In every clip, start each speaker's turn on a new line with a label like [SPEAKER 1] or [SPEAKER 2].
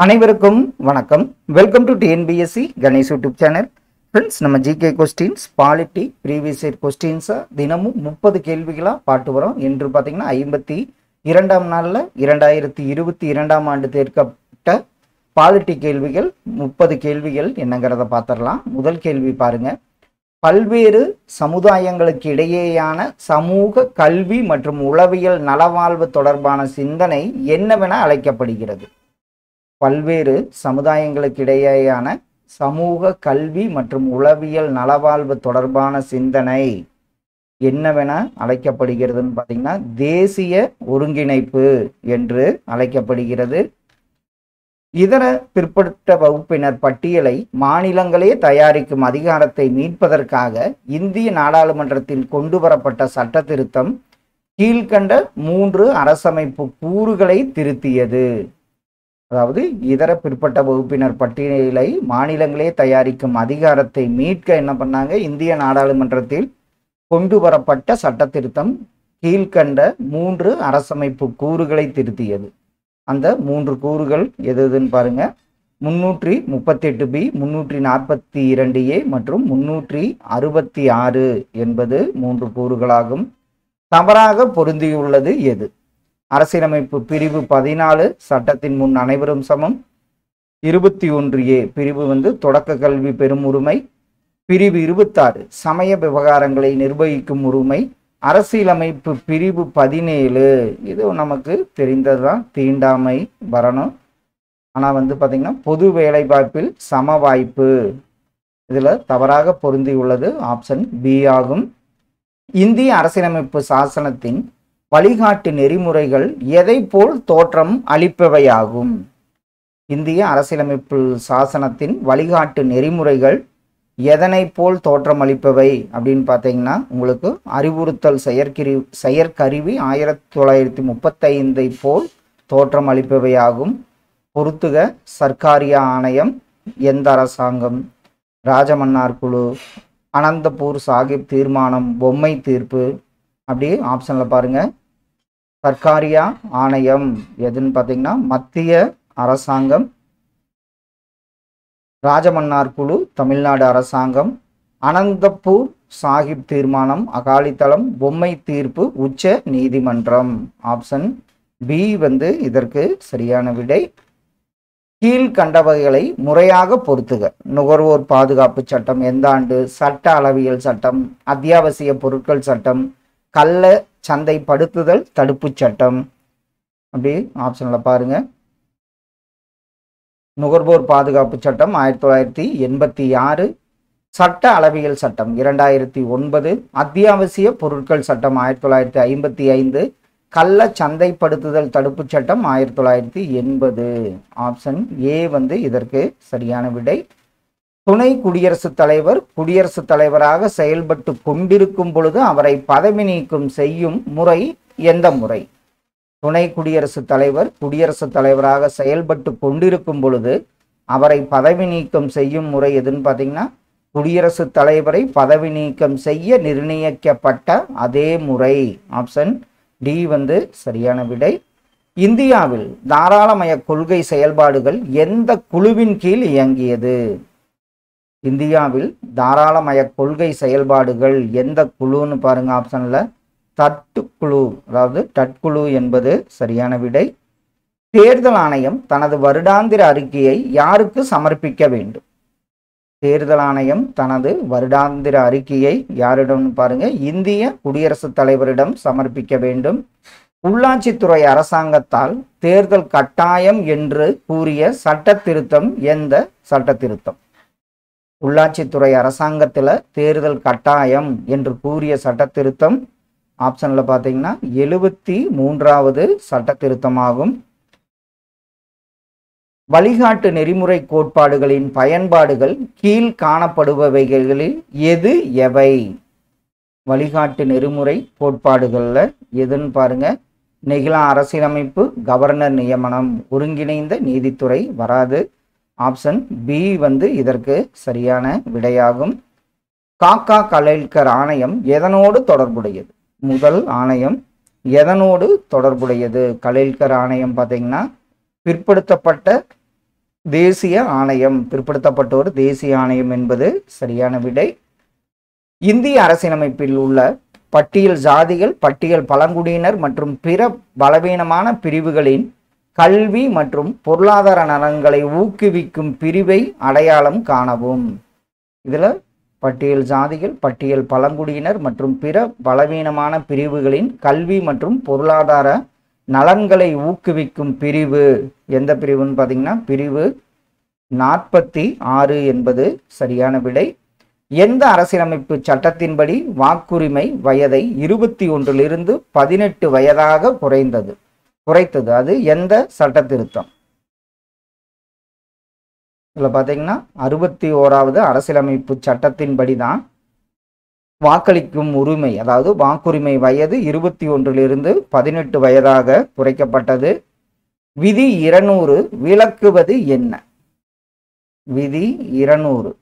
[SPEAKER 1] அனைவருக்கும் வணக்கம். Welcome to TNPSC Ganesh YouTube channel. Friends, நம்ம GK questions polity previous year கொஸ்டின்ஸை தினமும் 30 கேள்விகளாக பாட்டு வரோம். என்று பார்த்தீங்கன்னா 52ஆம் நாளில் 2022ஆம் ஆண்டு தேர்க்கப்பட்ட பாலிட்டி கேள்விகள் 30 கேள்விகள் என்னங்கிறத பார்த்துடலாம். முதல் கேள்வி பாருங்க. பல்வேறு சமுதாயங்களுக்கு இடையேயான சமூக கல்வி மற்றும் உளவியல் நலவாழ்வு தொடர்பான சிந்தனை என்னவென அழைக்கப்படுகிறது? பல்வேறு சமுதாயங்களுக்கு இடையேயான சமூக கல்வி மற்றும் உளவியல் நலவாழ்வு தொடர்பான சிந்தனை என்னவென அழைக்கப்படுகிறதுன்னு பார்த்தீங்கன்னா தேசிய ஒருங்கிணைப்பு என்று அழைக்கப்படுகிறது. இதர பிற்படுத்த வகுப்பினர் பட்டியலை மாநிலங்களே தயாரிக்கும் அதிகாரத்தை மீட்பதற்காக இந்திய நாடாளுமன்றத்தில் கொண்டு வரப்பட்ட சட்ட திருத்தம் கீழ்கண்ட 3 அரசமைப்பு கூறுகளை திருத்தியது. அதாவது இதர பிற்பட்ட வகுப்பினர் பட்டியலை மாநிலங்களே தயாரிக்கும் அதிகாரத்தை மீட்க என்ன பண்ணாங்க? இந்திய நாடாளுமன்றத்தில் கொண்டு வரப்பட்ட சட்ட திருத்தம் கீழ்கண்ட 3 அரசமைப்பு கூறுகளை திருத்தியது. அந்த 3 கூறுகள் எதுன்னு பாருங்க. 338B, 342A மற்றும் 366 என்பது 3 கூறுகளாகும். தவறாக பொருந்தியுள்ளது எது? அரசியலமைப்பு பிரிவு 14 சட்டத்தின் முன் அனைவரும் சமம். 21A பிரிவு தொடக்க கல்வி பெறும் உரிமை. பிரிவு 26 சமய விவகாரங்களை நிர்வகிக்கும் உரிமை. அரசியலமைப்பு பிரிவு 17 இது நமக்கு தெரிந்ததுதான், தீண்டாமை வரணும். ஆனால் பார்த்தீங்கன்னா பொது வேலைவாய்ப்பில் சம வாய்ப்பு. இதில் தவறாக பொருந்தியுள்ளது ஆப்ஷன் பி ஆகும். இந்திய அரசியலமைப்பு சாசனத்தின் வழிகாட்டு நெறிமுறைகள் எதை போல் தோற்றம் அளிப்பவையாகும்? இந்திய அரசியலமைப்பு சாசனத்தின் வழிகாட்டு நெறிமுறைகள் எதனை போல் தோற்றம் அளிப்பவை அப்படின்னு பார்த்தீங்கன்னா உங்களுக்கு அறிவுறுத்தல் செயற்கருவி 1935 போல் தோற்றம் அளிப்பவையாகும். பொறுத்துக. சர்க்காரியா ஆணையம் எந்த அரசாங்கம்? ராஜமன்னார் குழு, அனந்தபூர் சாஹிப் தீர்மானம், பொம்மை தீர்ப்பு. அப்படி ஆப்ஷனில் பாருங்க. சர்க்காரியா ஆணையம் எதுன்னு பார்த்தீங்கன்னா மத்திய அரசாங்கம். ராஜமன்னார் குழு தமிழ்நாடு அரசாங்கம். அனந்தபூர் சாஹிப் தீர்மானம் அகாலிதளம். பொம்மை தீர்ப்பு உச்ச நீதிமன்றம். ஆப்ஷன் பி இதற்கு சரியான விடை. கீழ்கண்டவைகளை முறையாக பொறுத்துக. நுகர்வோர் பாதுகாப்பு சட்டம் எந்த ஆண்டு? சட்ட அளவியல் சட்டம், அத்தியாவசிய பொருட்கள் சட்டம், கள்ள சந்தைப்படுத்துதல் தடுப்பு சட்டம். அப்படி ஆப்ஷனில் பாருங்க. நுகர்வோர் பாதுகாப்பு சட்டம் 1986, சட்ட அளவியல் சட்டம் 2009, அத்தியாவசிய பொருட்கள் சட்டம் 1955, கள்ள சந்தைப்படுத்துதல் தடுப்பு சட்டம் 1980. ஆப்ஷன் ஏ இதற்கு சரியான விடை. துணை குடியரசுத் தலைவர் குடியரசுத் தலைவராக செயல்பட்டு கொண்டிருக்கும் பொழுது அவரை பதவி நீக்கம் செய்யும் முறை எந்த முறை? துணை குடியரசுத் தலைவர் குடியரசுத் தலைவராக செயல்பட்டு கொண்டிருக்கும் பொழுது அவரை பதவி நீக்கம் செய்யும் முறை எதுன்னு பார்த்தீங்கன்னா குடியரசுத் தலைவரை பதவி நீக்கம் செய்ய நிர்ணயிக்கப்பட்ட அதே முறை. ஆப்ஷன் டி சரியான விடை. இந்தியாவில் தாராளமய கொள்கை செயல்பாடுகள் எந்த குழுவின் கீழ் இயங்கியது? இந்தியாவில் தாராளமய கொள்கை செயல்பாடுகள் எந்த குழுன்னு பாருங்க. ஆப்ஷன்ல தட்குழு, அதாவது தட்குழு என்பது சரியான விடை. தேர்தல் ஆணையம் தனது வருடாந்திர அறிக்கையை யாருக்கு சமர்ப்பிக்க வேண்டும்? தேர்தல் ஆணையம் தனது வருடாந்திர அறிக்கையை யாரிடம் பாருங்க? இந்திய குடியரசுத் தலைவரிடம் சமர்ப்பிக்க வேண்டும். உள்ளாட்சித்துறை அரசாங்கத்தால் தேர்தல் கட்டாயம் என்று கூறிய சட்ட திருத்தம் எந்த சட்ட திருத்தம்? உள்ளாட்சித்துறை அரசாங்கத்தில் தேர்தல் கட்டாயம் என்று கூறிய சட்ட திருத்தம் ஆப்ஷனில் பார்த்தீங்கன்னா 73வது சட்ட திருத்தமாகும். வழிகாட்டு நெறிமுறை கோட்பாடுகளின் பயன்பாடுகள் கீழ் காணப்படுபவைகளில் எது எவை? வழிகாட்டு நெறிமுறை கோட்பாடுகளில் எதுன்னு பாருங்க. நெகிழா அரசியலமைப்பு, கவர்னர் நியமனம், ஒருங்கிணைந்த நீதித்துறை வராது. ஆப்ஷன் பி இதற்கு சரியான விடையாகும். காக்கா கலேல்கர் ஆணையம் எதனோடு தொடர்புடையது? முதல் ஆணையம் எதனோடு தொடர்புடையது? கலேல்கர் ஆணையம் பார்த்தீங்கன்னா பிற்படுத்தப்பட்ட தேசிய ஆணையம், பிற்படுத்தப்பட்டோர் தேசிய ஆணையம் என்பது சரியான விடை. இந்திய அரசியலமைப்பில் உள்ள பட்டியல் ஜாதிகள், பட்டியல் பழங்குடியினர் மற்றும் பிற பலவீனமான பிரிவுகளின் கல்வி மற்றும் பொருளாதார நலன்களை ஊக்குவிக்கும் பிரிவை அடையாளம் காணவும். இதுல பட்டியல் ஜாதிகள், பட்டியல் பழங்குடியினர் மற்றும் பிற பலவீனமான பிரிவுகளின் கல்வி மற்றும் பொருளாதார நலன்களை ஊக்குவிக்கும் பிரிவு எந்த பிரிவுன்னு பார்த்தீங்கன்னா பிரிவு 46 என்பது சரியான விடை. எந்த அரசியலமைப்பு சட்டத்தின்படி வாக்குரிமை வயதை 21 18 வயதாக குறைத்தது? அது எந்த சட்ட திருத்தம்? இதில் பார்த்தீங்கன்னா 61வது அரசியலமைப்பு சட்டத்தின்படி தான் வாக்களிக்கும் உரிமை, அதாவது வாக்குரிமை வயது 21 18 வயதாக குறைக்கப்பட்டது. விதி 200 விளக்குவது என்ன? விதி 200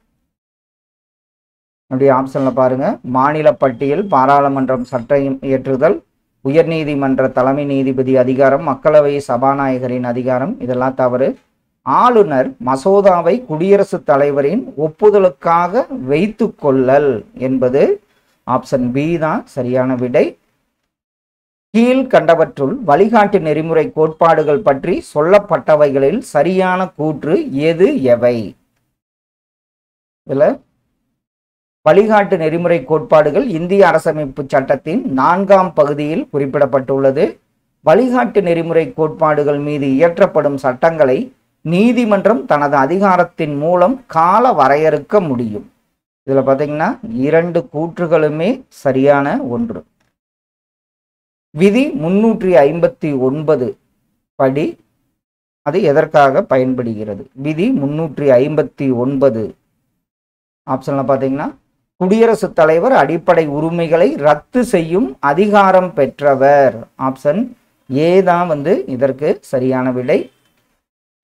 [SPEAKER 1] அப்படி ஆப்ஷன்ல பாருங்க. மாநில பட்டியல், பாராளுமன்றம் சட்டம் இயற்றுதல், உயர்நீதிமன்ற தலைமை நீதிபதி அதிகாரம், மக்களவை சபாநாயகரின் அதிகாரம், இதெல்லாம் தவறு. ஆளுநர் மசோதாவை குடியரசுத் தலைவரின் ஒப்புதலுக்காக வைத்து கொள்ளல் என்பது ஆப்ஷன் பி தான் சரியான விடை. கீழ்கண்டவற்றுள் வழிகாட்டு நெறிமுறை கோட்பாடுகள் பற்றி சொல்லப்பட்டவைகளில் சரியான கூற்று எவை? இதுல வழிகாட்டு நெறிமுறை கோட்பாடுகள் இந்திய அரசமைப்பு சட்டத்தின் 4ஆம் பகுதியில் குறிப்பிடப்பட்டுள்ளது. வழிகாட்டு நெறிமுறை கோட்பாடுகள் மீது இயற்றப்படும் சட்டங்களை நீதிமன்றம் தனது அதிகாரத்தின் மூலம் கால வரையறுக்க முடியும். இதுல பாத்தீங்கன்னா 2 கூற்றுகளுமே சரியான ஒன்று. விதி 359 படி அது எதற்காக பயன்படுகிறது? விதி 359 ஆப்ஷன்ல பாத்தீங்கன்னா குடியரசுத் தலைவர் அடிப்படை உரிமைகளை ரத்து செய்யும் அதிகாரம் பெற்றவர். ஆப்ஷன் ஏ தான் இதற்கு சரியான விடை.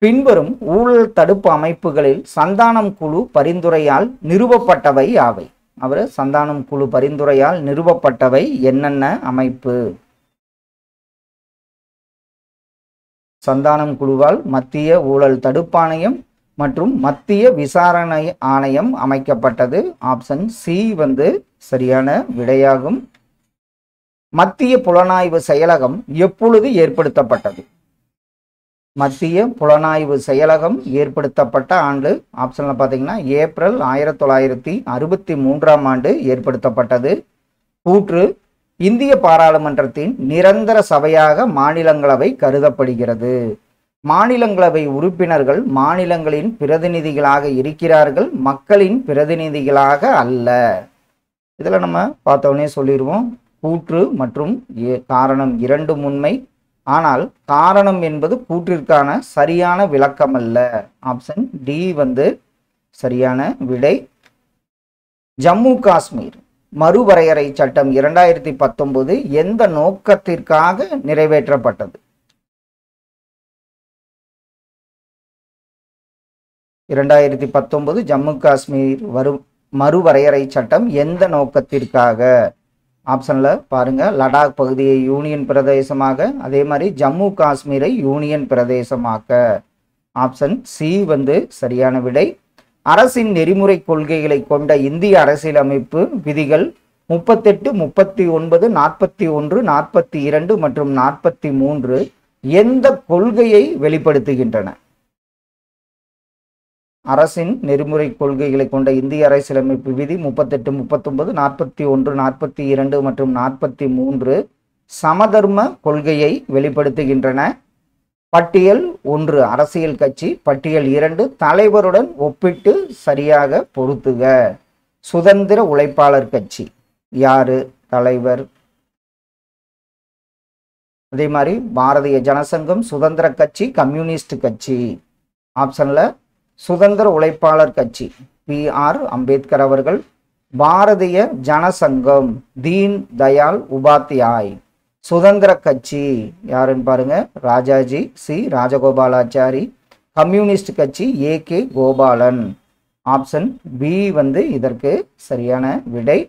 [SPEAKER 1] பின்வரும் ஊழல் தடுப்பு அமைப்புகளில் சந்தானம் குழு பரிந்துரையால் நிறுவப்பட்டவை யாவை? அவர் சந்தானம் குழு பரிந்துரையால் நிறுவப்பட்டவை என்னென்ன அமைப்பு? சந்தானம் குழுவால் மத்திய ஊழல் தடுப்பாணையம் மற்றும் மத்திய விசாரணை ஆணையம் அமைக்கப்பட்டது. ஆப்ஷன் சி சரியான விடையாகும். மத்திய புலனாய்வு செயலகம் எப்பொழுது ஏற்படுத்தப்பட்டது? மத்திய புலனாய்வு செயலகம் ஏற்படுத்தப்பட்ட ஆண்டு ஆப்ஷன்ல பார்த்தீங்கன்னா ஏப்ரல் 1963ஆம் ஆண்டு ஏற்படுத்தப்பட்டது. கூற்று இந்திய பாராளுமன்றத்தின் நிரந்தர சபையாக மாநிலங்களவை கருதப்படுகிறது. மாநிலங்களவை உறுப்பினர்கள் மாநிலங்களின் பிரதிநிதிகளாக இருக்கிறார்கள், மக்களின் பிரதிநிதிகளாக அல்ல. இதில் நம்ம பார்த்தோன்னே சொல்லிடுவோம். கூற்று மற்றும் காரணம் இரண்டும் உண்மை. ஆனால் காரணம் என்பது கூற்றிற்கான சரியான விளக்கம் அல்ல. ஆப்ஷன் டி சரியான விடை. ஜம்மு காஷ்மீர் மறுவரையறை சட்டம் 2019 எந்த நோக்கத்திற்காக நிறைவேற்றப்பட்டது? 2019 ஜம்மு காஷ்மீர் மறுவரையறை சட்டம் எந்த நோக்கத்திற்காக? ஆப்ஷன்ல பாருங்க. லடாக் பகுதியை யூனியன் பிரதேசமாக, அதே மாதிரி ஜம்மு காஷ்மீரை யூனியன் பிரதேசமாக்க. ஆப்ஷன் சி சரியான விடை. அரசின் நெறிமுறை கொள்கைகளை கொண்ட இந்திய அரசியலமைப்பு விதிகள் 38, 39, 41, 42 மற்றும் 43 எந்த கொள்கையை வெளிப்படுத்துகின்றன? அரசின் நெறிமுறை கொள்கைகளை கொண்ட இந்திய அரசியலமைப்பு விதி 38, 39, 41, 42 மற்றும் 43 சமதர்ம கொள்கையை வெளிப்படுத்துகின்றன. பட்டியல் 1 அரசியல் கட்சி, பட்டியல் 2 தலைவருடன் ஒப்பிட்டு சரியாக பொருத்துக. சுதந்திர உழைப்பாளர் கட்சி யாரு தலைவர்? அதே மாதிரி பாரதிய ஜனசங்கம், சுதந்திர கட்சி, கம்யூனிஸ்ட் கட்சி. ஆப்ஷன்ல சுதந்திர உழைப்பாளர் கட்சி பி.ஆர். அம்பேத்கர் அவர்கள், பாரதிய ஜனசங்கம் தீன் தயாள் உபாத்யாய், சுதந்திர கட்சி யாருன்னு பாருங்க ராஜாஜி சி ராஜகோபாலாச்சாரி, கம்யூனிஸ்ட் கட்சி ஏ.கே. கோபாலன். ஆப்ஷன் பி இதற்கு சரியான விடை.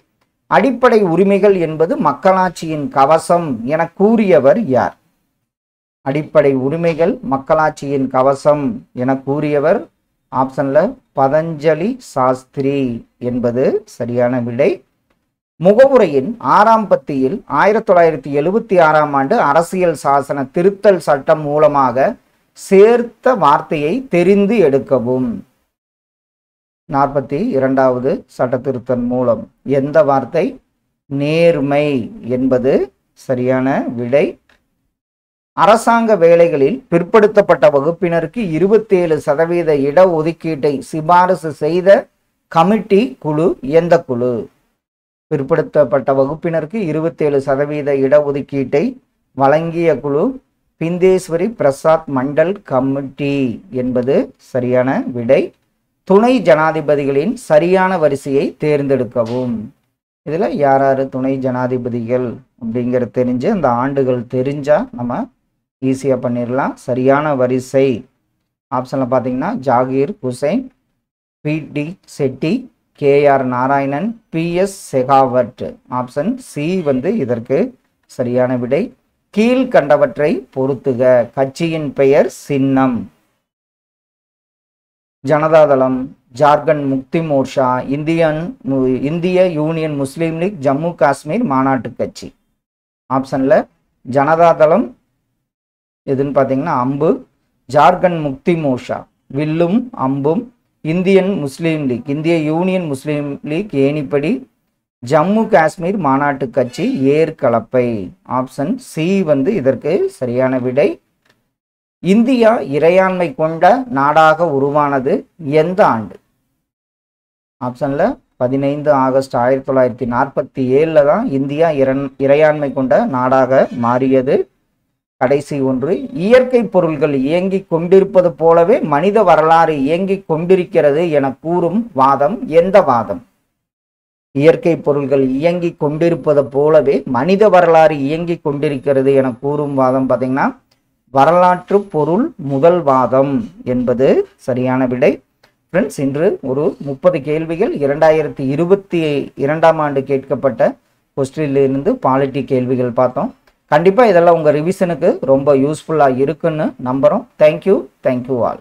[SPEAKER 1] அடிப்படை உரிமைகள் என்பது மக்களாட்சியின் கவசம் என கூறியவர் யார்? அடிப்படை உரிமைகள் மக்களாட்சியின் கவசம் என கூறியவர் ஆப்ஷன்ல பதஞ்சலி சாஸ்திரி என்பது சரியான விடை. முகவுரையின் 6ஆம் பத்தியில் 1976ஆம் ஆண்டு அரசியல் சாசன திருத்தல் சட்டம் மூலமாக சேர்த்த வார்த்தையை தெரிந்து எடுக்கவும். 42வது சட்ட திருத்தம் மூலம் எந்த வார்த்தை? நேர்மை என்பது சரியான விடை. அரசாங்க வேலைகளில் பிற்படுத்தப்பட்ட வகுப்பினருக்கு 27% இடஒதுக்கீட்டை சிபாரிசு செய்த கமிட்டி குழு எந்த குழு? பிற்படுத்தப்பட்ட வகுப்பினருக்கு 27% இடஒதுக்கீட்டை வழங்கிய குழு பிந்தேஸ்வரி பிரசாத் மண்டல் கமிட்டி என்பது சரியான விடை. துணை ஜனாதிபதிகளின் சரியான வரிசையை தேர்ந்தெடுக்கவும். இதில் யார் யார் துணை ஜனாதிபதிகள் அப்படிங்கிறது தெரிஞ்சு அந்த ஆண்டுகள் தெரிஞ்சால் நம்ம ஈஸியாக பண்ணிடலாம். சரியான வரிசை ஆப்ஷனில் பார்த்தீங்கன்னா Zakir Hussain, B D. Jatti, K R. Narayanan, B S. Shekhawat. Option C இதற்கு சரியான விடை. கீழ்கண்டவற்றை பொருத்துக. கட்சியின் பெயர், சின்னம். ஜனதாதளம், ஜார்க்கண்ட் முக்தி மோர்ச்சா, இந்திய யூனியன் முஸ்லீம் லீக், ஜம்மு காஷ்மீர் மாநாட்டு கட்சி. ஆப்ஷனில் ஜனதாதளம் எதுன்னு பார்த்தீங்கன்னா அம்பு, ஜார்க்கண்ட் முக்தி மோர்ச்சா வில்லும் அம்பும், இந்தியன் முஸ்லீம் லீக், இந்திய யூனியன் முஸ்லீம் லீக் ஏணிப்படி, ஜம்மு காஷ்மீர் மாநாட்டு கட்சி ஏற்கலப்பை. ஆப்ஷன் சி இதற்கு சரியான விடை. இந்தியா இறையாண்மை கொண்ட நாடாக உருவானது எந்த ஆண்டு? ஆப்ஷன்ல 15 ஆகஸ்ட் 1947 தான் இந்தியா இறையாண்மை கொண்ட நாடாக மாறியது. கடைசி ஒன்று, இயற்கை பொருள்கள் இயங்கிக் கொண்டிருப்பது போலவே மனித வரலாறு இயங்கிக் கொண்டிருக்கிறது என கூறும் வாதம் எந்த வாதம்? இயற்கை பொருள்கள் இயங்கிக் கொண்டிருப்பது போலவே மனித வரலாறு இயங்கிக் கொண்டிருக்கிறது என கூறும் வாதம் பார்த்தீங்கன்னா வரலாற்று பொருள் முதல் வாதம் என்பது சரியான விடை. ஃப்ரெண்ட்ஸ், இன்று ஒரு 30 கேள்விகள் 2022ஆம் ஆண்டு கேட்கப்பட்ட கொஸ்டினிலிருந்து பாலிட்டி கேள்விகள் பார்த்தோம். கண்டிப்பாக இதெல்லாம் உங்கள் ரிவிஷனுக்கு ரொம்ப யூஸ்ஃபுல்லாக இருக்குன்னு நம்புகிறோம். Thank you all.